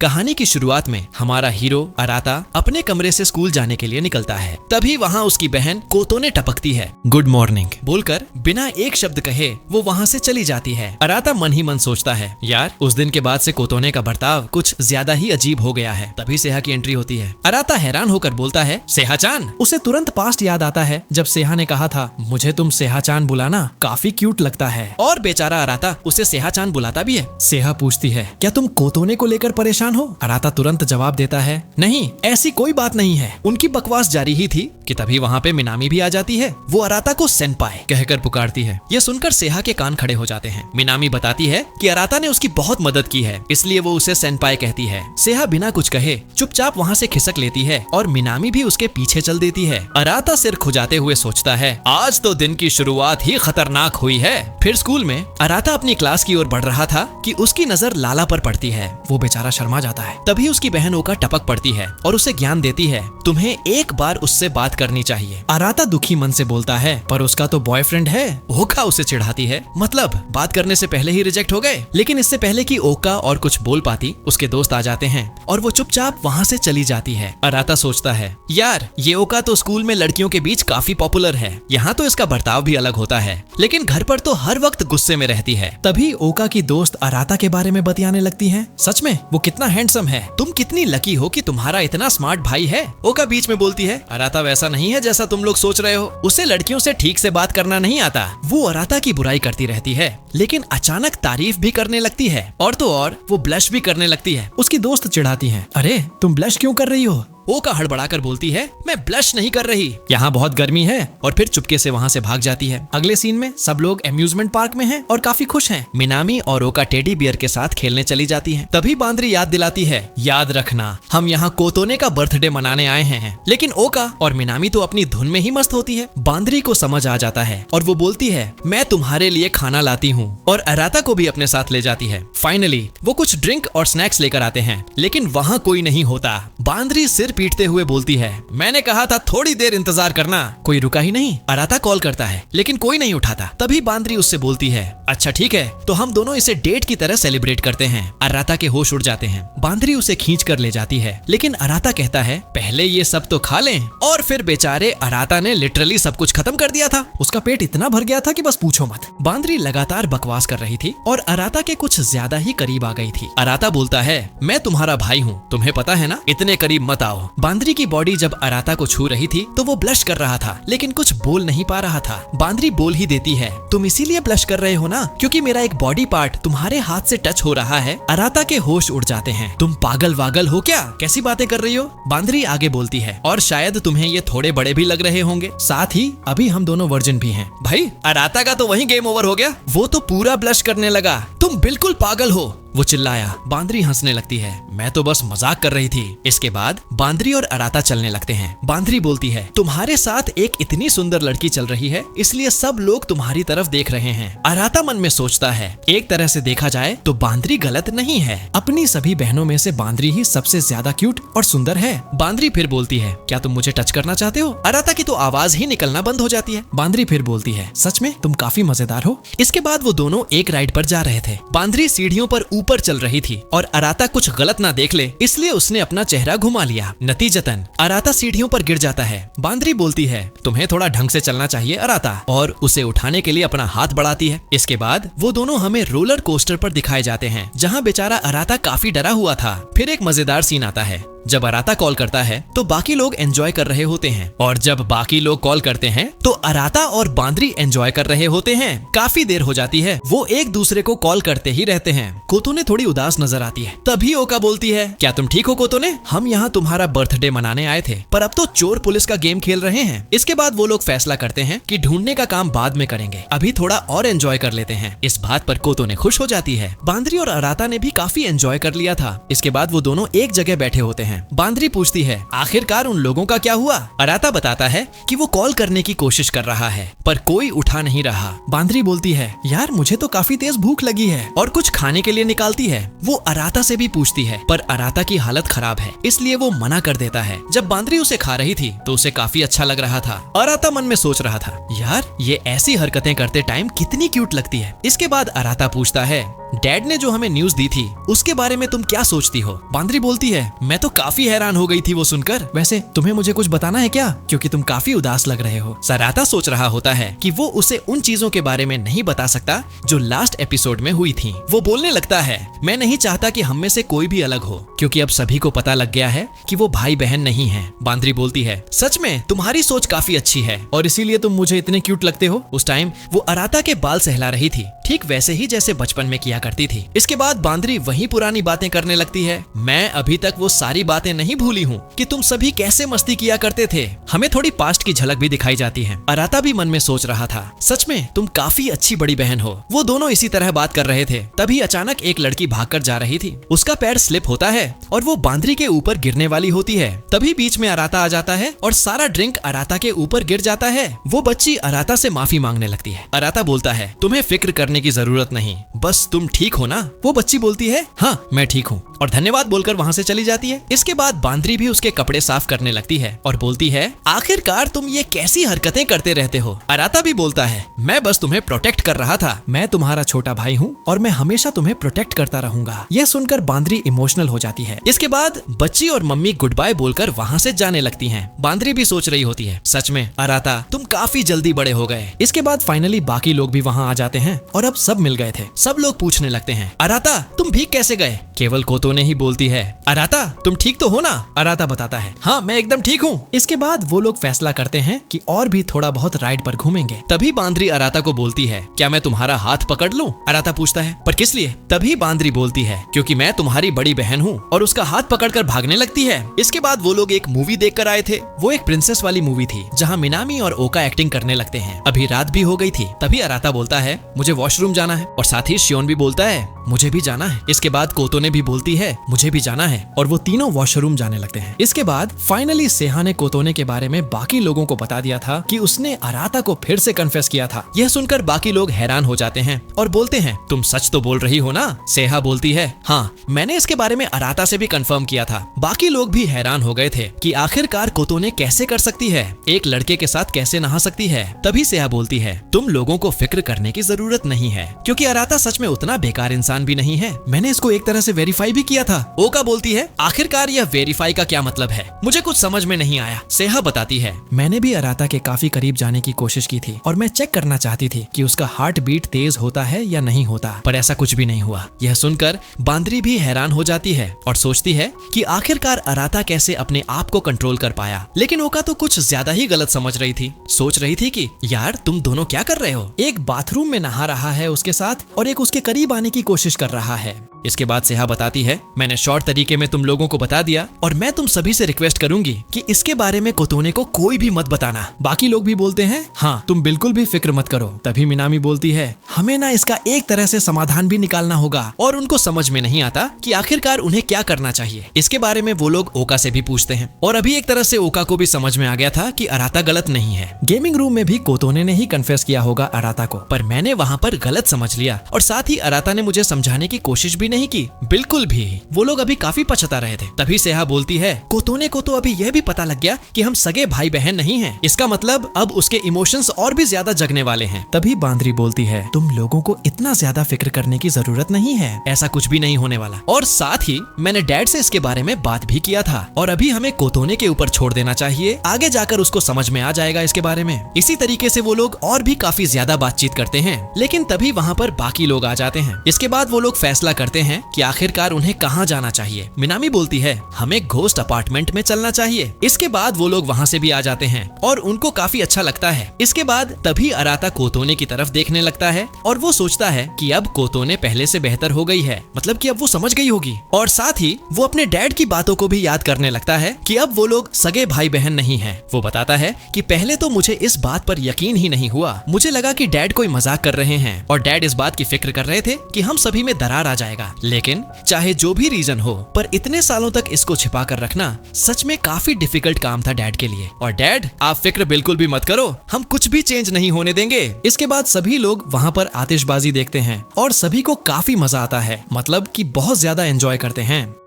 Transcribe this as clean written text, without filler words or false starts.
कहानी की शुरुआत में हमारा हीरो अराता अपने कमरे से स्कूल जाने के लिए निकलता है। तभी वहाँ उसकी बहन कोतोने टपकती है। गुड मॉर्निंग बोलकर बिना एक शब्द कहे वो वहाँ से चली जाती है। अराता मन ही मन सोचता है, यार उस दिन के बाद से कोतोने का बर्ताव कुछ ज्यादा ही अजीब हो गया है। तभी सेहा की एंट्री होती है। अराता हैरान होकर बोलता है, सेहा-चान। उसे तुरंत पास्ट याद आता है जब सेहा ने कहा था, मुझे तुम सेहा-चान बुलाना, काफी क्यूट लगता है। और बेचारा अराता उसे सेहा-चान बुलाता भी है। सेहा पूछती है, क्या तुम कोतोने को लेकर परेशान हो? अराता तुरंत जवाब देता है, नहीं ऐसी कोई बात नहीं है। उनकी बकवास जारी ही थी कि तभी वहाँ पे मिनामी भी आ जाती है। वो अराता को सेनपाई कहकर पुकारती है। यह सुनकर सेहा के कान खड़े हो जाते हैं। मिनामी बताती है कि अराता ने उसकी बहुत मदद की है, इसलिए वो उसे सेनपाई कहती है। सेहा बिना कुछ कहे चुपचाप वहाँ से खिसक लेती है और मिनामी भी उसके पीछे चल देती है। अराता सिर खुजाते हुए सोचता है, आज तो दिन की शुरुआत ही खतरनाक हुई है। फिर स्कूल में अराता अपनी क्लास की ओर बढ़ रहा था कि उसकी नजर लाला पर पड़ती है। वो बेचारा शर्मा जाता है। तभी उसकी बहन ओका टपक पड़ती है और उसे ज्ञान देती है, तुम्हें एक बार उससे बात करनी चाहिए। अराता दुखी मन से बोलता है, पर उसका तो बॉयफ्रेंड है। ओका उसे चिढ़ाती है, मतलब बात करने से पहले ही रिजेक्ट हो गए। लेकिन इससे पहले कि ओका और कुछ बोल पाती, उसके दोस्त आ जाते हैं और वो चुपचाप वहाँ से चली जाती है। अराता सोचता है, यार ये ओका तो स्कूल में लड़कियों के बीच काफी पॉपुलर है, यहाँ तो इसका बर्ताव भी अलग होता है, लेकिन घर पर तो हर वक्त गुस्से में रहती है। तभी ओका की दोस्त अराता के बारे में बतियाने लगती है। सच में वो कितना हैंडसम है, तुम कितनी लकी हो कि तुम्हारा इतना स्मार्ट भाई है। ओका बीच में बोलती है, अराता वैसा नहीं है जैसा तुम लोग सोच रहे हो, उसे लड़कियों से ठीक से बात करना नहीं आता। वो अराता की बुराई करती रहती है, लेकिन अचानक तारीफ भी करने लगती है, और तो और वो ब्लश भी करने लगती है। उसकी दोस्त चिढ़ाती है, अरे तुम ब्लश क्यों कर रही हो? ओका हड़बड़ाकर बोलती है, मैं ब्लश नहीं कर रही, यहाँ बहुत गर्मी है, और फिर चुपके से वहाँ से भाग जाती है। अगले सीन में सब लोग एम्यूजमेंट पार्क में हैं और काफी खुश हैं। मिनामी और ओका टेडी बियर के साथ खेलने चली जाती हैं। तभी बांद्री याद दिलाती है, याद रखना हम यहाँ कोतोने का बर्थडे मनाने आए हैं। लेकिन ओका और मिनामी तो अपनी धुन में ही मस्त होती है। बांद्री को समझ आ जाता है और वो बोलती है, मैं तुम्हारे लिए खाना लाती हूँ, और अराता को भी अपने साथ ले जाती है। फाइनली वो कुछ ड्रिंक और स्नैक्स लेकर आते हैं, लेकिन वहाँ कोई नहीं होता। बांद्री सिर पीटते हुए बोलती है, मैंने कहा था थोड़ी देर इंतजार करना, कोई रुका ही नहीं। अराता कॉल करता है, लेकिन कोई नहीं उठाता। तभी बांद्री उससे बोलती है, अच्छा ठीक है, तो हम दोनों इसे डेट की तरह सेलिब्रेट करते हैं। अराता के होश उड़ जाते हैं। बांद्री उसे खींच कर ले जाती है, लेकिन अराता कहता है, पहले ये सब तो खा लें। और फिर बेचारे अराता ने लिटरली सब कुछ खत्म कर दिया था। उसका पेट इतना भर गया था कि बस पूछो मत। बांद्री लगातार बकवास कर रही थी और अराता के कुछ ज्यादा ही करीब आ गई थी। अराता बोलता है, मैं तुम्हारा भाई हूँ, तुम्हें पता है ना, इतने करीब मत आओ। बांद्री की बॉडी जब अराता को छू रही थी तो वो ब्लश कर रहा था, लेकिन कुछ बोल नहीं पा रहा था। बांद्री बोल ही देती है, तुम इसीलिए ब्लश कर रहे हो ना, क्योंकि मेरा एक बॉडी पार्ट तुम्हारे हाथ से टच हो रहा है। अराता के होश उड़ जाते हैं। तुम पागल वागल हो क्या, कैसी बातें कर रही हो? बांद्री आगे बोलती है, और शायद तुम्हें ये थोड़े बड़े भी लग रहे होंगे, साथ ही अभी हम दोनों वर्जिन भी हैं। भाई अराता का तो वही गेम ओवर हो गया, वो तो पूरा ब्लश करने लगा। तुम बिल्कुल पागल हो, वो चिल्लाया। बांद्री हंसने लगती है, मैं तो बस मजाक कर रही थी। इसके बाद बांद्री और अराता चलने लगते हैं। बांद्री बोलती है, तुम्हारे साथ एक इतनी सुंदर लड़की चल रही है, इसलिए सब लोग तुम्हारी तरफ देख रहे हैं। अराता मन में सोचता है, एक तरह से देखा जाए तो बांद्री गलत नहीं है। अपनी सभी बहनों में से बांद्री ही सबसे ज्यादा क्यूट और सुंदर है। बांद्री फिर बोलती है, क्या तुम मुझे टच करना चाहते हो? अराता की तो आवाज ही निकलना बंद हो जाती है। बांद्री फिर बोलती है, सच में तुम काफी मजेदार हो। इसके बाद वो दोनों एक राइड पर जा रहे थे। बांद्री सीढ़ियों पर ऊपर चल रही थी और अराता कुछ गलत ना देख ले, इसलिए उसने अपना चेहरा घुमा लिया। नतीजतन अराता सीढ़ियों पर गिर जाता है। बांद्री बोलती है, तुम्हें थोड़ा ढंग से चलना चाहिए अराता, और उसे उठाने के लिए अपना हाथ बढ़ाती है। इसके बाद वो दोनों हमें रोलर कोस्टर पर दिखाए जाते हैं, जहाँ बेचारा अराता काफी डरा हुआ था। फिर एक मजेदार सीन आता है। जब अराता कॉल करता है तो बाकी लोग एंजॉय कर रहे होते हैं, और जब बाकी लोग कॉल करते हैं तो अराता और बांद्री एंजॉय कर रहे होते हैं। काफी देर हो जाती है, वो एक दूसरे को कॉल करते ही रहते हैं। कोतोने थोड़ी उदास नजर आती है। तभी ओका बोलती है, क्या तुम ठीक हो कोतोने? हम यहाँ तुम्हारा बर्थडे मनाने आए थे, पर अब तो चोर पुलिस का गेम खेल रहे हैं। इसके बाद वो लोग फैसला करते हैं कि ढूंढने का काम बाद में करेंगे, अभी थोड़ा और एंजॉय कर लेते हैं। इस बात पर कोतोने खुश हो जाती है। बांद्री और अराता ने भी काफी एंजॉय कर लिया था। इसके बाद वो दोनों एक जगह बैठे होते हैं। बांद्री पूछती है, आखिरकार उन लोगों का क्या हुआ? अराता बताता है कि वो कॉल करने की कोशिश कर रहा है, पर कोई उठा नहीं रहा। बांद्री बोलती है, यार मुझे तो काफी तेज भूख लगी है, और कुछ खाने के लिए निकालती है। वो अराता से भी पूछती है, पर अराता की हालत खराब है, इसलिए वो मना कर देता है। जब बांद्री उसे खा रही थी तो उसे काफी अच्छा लग रहा था। अराता मन में सोच रहा था, यार ये ऐसी हरकतें करते टाइम कितनी क्यूट लगती है। इसके बाद अराता पूछता है, डैड ने जो हमें न्यूज दी थी उसके बारे में तुम क्या सोचती हो? बांद्री बोलती है, मैं तो काफी हैरान हो गई थी वो सुनकर। वैसे तुम्हें मुझे कुछ बताना है क्या, क्योंकि तुम काफी उदास लग रहे हो। सराता सोच रहा होता है कि वो उसे उन चीजों के बारे में नहीं बता सकता जो लास्ट एपिसोड में हुई थी। वो बोलने लगता है, मैं नहीं चाहता कि हम में से कोई भी अलग हो, क्योंकि अब सभी को पता लग गया है कि वो भाई बहन नहीं है। बांद्री बोलती है, सच में तुम्हारी सोच काफी अच्छी है और इसीलिए तुम मुझे इतने क्यूट लगते हो। उस टाइम वो अराता के बाल सहला रही थी, ठीक वैसे ही जैसे बचपन में किया करती थी। इसके बाद बांद्री वही पुरानी बातें करने लगती है। मैं अभी तक वो सारी बातें नहीं भूली हूँ कि तुम सभी कैसे मस्ती किया करते थे। हमें थोड़ी पास्ट की झलक भी दिखाई जाती है। अराता भी मन में सोच रहा था, सच में तुम काफी अच्छी बड़ी बहन हो। वो दोनों इसी तरह बात कर रहे थे, तभी अचानक एक लड़की भागकर जा रही थी। उसका पैर स्लिप होता है और वो बांद्री के ऊपर गिरने वाली होती है। तभी बीच में अराता आ जाता है और सारा ड्रिंक अराता के ऊपर गिर जाता है। वो बच्ची अराता से माफी मांगने लगती है। अराता बोलता है, तुम्हें फिक्र करने की जरूरत नहीं, बस तुम ठीक हो ना? वो बच्ची बोलती है, हाँ मैं ठीक हूँ, और धन्यवाद बोलकर वहाँ से चली जाती है। इसके बाद बांद्री भी उसके कपड़े साफ करने लगती है और बोलती है, आखिरकार तुम ये कैसी हरकतें करते रहते हो? अराता भी बोलता है, मैं बस तुम्हें प्रोटेक्ट कर रहा था। मैं तुम्हारा छोटा भाई हूँ और मैं हमेशा तुम्हें प्रोटेक्ट करता रहूंगा। यह सुनकर बांद्री इमोशनल हो जाती है। इसके बाद बच्ची और मम्मी गुड बाय बोलकर वहाँ से जाने लगती हैं। बांद्री भी सोच रही होती है, सच में अराता तुम काफी जल्दी बड़े हो गए। इसके बाद फाइनली बाकी लोग भी वहाँ आ जाते हैं और अब सब मिल गए थे। सब लोग पूछने लगते हैं, अराता तुम भीग कैसे गए? केवल कोतोने ही बोलती है, अराता तुम ठीक तो हो ना? अराता बताता है, हाँ मैं एकदम ठीक हूँ। इसके बाद वो लोग फैसला करते हैं कि और भी थोड़ा बहुत राइड पर घूमेंगे। तभी बांद्री अराता को बोलती है, क्या मैं तुम्हारा हाथ पकड़ लूं? अराता पूछता है, पर किस लिए? तभी बांद्री बोलती है, क्योंकि मैं तुम्हारी बड़ी बहन हूँ, और उसका हाथ पकड़कर भागने लगती है। इसके बाद वो लोग एक मूवी देखकर आए थे। वो एक प्रिंसेस वाली मूवी थी जहाँ मिनामी और ओका एक्टिंग करने लगते हैं। अभी रात भी हो गई थी। तभी अराता बोलता है, मुझे वॉशरूम जाना है, और साथ ही शियोन भी बोलता है, मुझे भी जाना है। इसके बाद कोतोने भी बोलती है, मुझे भी जाना है, और वो तीनों वॉशरूम जाने लगते हैं। इसके बाद फाइनली सेहा ने कोतोने के बारे में बाकी लोगों को बता दिया था कि उसने अराता को फिर से कन्फेस किया था। यह सुनकर बाकी लोग हैरान हो जाते हैं और बोलते हैं, तुम सच तो बोल रही हो ना? सेहा बोलती है, हाँ मैंने इसके बारे में अराता से भी कंफर्म किया था। बाकी लोग भी हैरान हो गए थे कि आखिरकार कोतोने कैसे कर सकती है, एक लड़के के साथ कैसे नहा सकती है। तभी सेहा बोलती है, तुम लोगों को फिक्र करने की जरूरत नहीं है, क्योंकि अराता सच में उतना बेकार इंसान भी नहीं है। मैंने इसको एक तरह से वेरीफाई भी किया था। ओका बोलती है, आखिरकार यह वेरीफाई का क्या मतलब है? मुझे कुछ समझ में नहीं आया। सेहा बताती है, मैंने भी अराता के काफी करीब जाने की कोशिश की थी और मैं चेक करना चाहती थी कि उसका हार्ट बीट तेज होता है या नहीं होता, पर ऐसा कुछ भी नहीं हुआ। यह सुनकर बांद्री भी हैरान हो जाती है और सोचती है कि आखिरकार अराता कैसे अपने आप को कंट्रोल कर पाया। लेकिन ओका तो कुछ ज्यादा ही गलत समझ रही थी। सोच रही थी कि यार तुम दोनों क्या कर रहे हो? एक बाथरूम में नहा रहा है उसके साथ और एक उसके करीब आने की कोशिश कर रहा है। इसके बाद सेहा बताती है, मैंने शॉर्ट तरीके में तुम लोगों को बता दिया और मैं तुम सभी से रिक्वेस्ट करूंगी कि इसके बारे में कोतोने को कोई भी मत बताना। बाकी लोग भी बोलते हैं, हाँ तुम बिल्कुल भी फिक्र मत करो। तभी मिनामी बोलती है, हमें ना इसका एक तरह से समाधान भी निकालना होगा, और उनको समझ में नहीं आता कि आखिरकार उन्हें क्या करना चाहिए। इसके बारे में वो लोग ओका से भी पूछते हैं और अभी एक तरह से ओका को भी समझ में आ गया था कि अराता गलत नहीं है। गेमिंग रूम में भी कोतोने ने ही कन्फेस किया होगा अराता को, पर मैंने वहाँ पर गलत समझ लिया और साथ ही अराता ने मुझे समझाने की कोशिश भी नहीं की, बिल्कुल भी। वो लोग अभी काफी पछता रहे थे। तभी सेहा बोलती है, कोतोने को तो अभी यह भी पता लग गया कि हम सगे भाई बहन नहीं हैं। इसका मतलब अब उसके इमोशंस और भी ज्यादा जगने वाले हैं। तभी बांद्री बोलती है, तुम लोगों को इतना ज्यादा फिक्र करने की जरूरत नहीं है, ऐसा कुछ भी नहीं होने वाला। और साथ ही मैंने डैड से इसके बारे में बात भी किया था और अभी हमें कोतोने के ऊपर छोड़ देना चाहिए, आगे जाकर उसको समझ में आ जाएगा इसके बारे में। इसी तरीके से वो लोग और भी काफी ज्यादा बातचीत करते हैं, लेकिन तभी वहाँ पर बाकी लोग आ जाते हैं। इसके बाद वो लोग फैसला करते हैं कि आखिरकार उन्हें कहाँ जाना चाहिए। मिनामी बोलती है, हमें घोस्ट अपार्टमेंट में चलना चाहिए। इसके बाद वो लोग वहाँ से भी आ जाते हैं और उनको काफी अच्छा लगता है। इसके बाद तभी अराता कोतोने की तरफ देखने लगता है और वो सोचता है कि अब कोतोने पहले से बेहतर हो गई है, मतलब कि अब वो समझ गई होगी। और साथ ही वो अपने डैड की बातों को भी याद करने लगता है कि अब वो लोग सगे भाई बहन नहीं हैं। वो बताता है कि पहले तो मुझे इस बात पर यकीन ही नहीं हुआ, मुझे लगा कि डैड कोई मजाक कर रहे हैं और डैड इस बात की फिक्र कर रहे थे कि हम सभी में दरार आ जाएगा। लेकिन चाहे जो भी रीजन हो, पर इतने सालों तक इसको छिपा कर रखना सच में काफी डिफिकल्ट काम था डैड के लिए। और डैड आप फिक्र बिल्कुल भी मत करो, हम कुछ भी चेंज नहीं होने देंगे। इसके बाद सभी लोग वहाँ पर आतिशबाजी देखते हैं और सभी को काफी मजा आता है, मतलब कि बहुत ज्यादा एंजॉय करते हैं।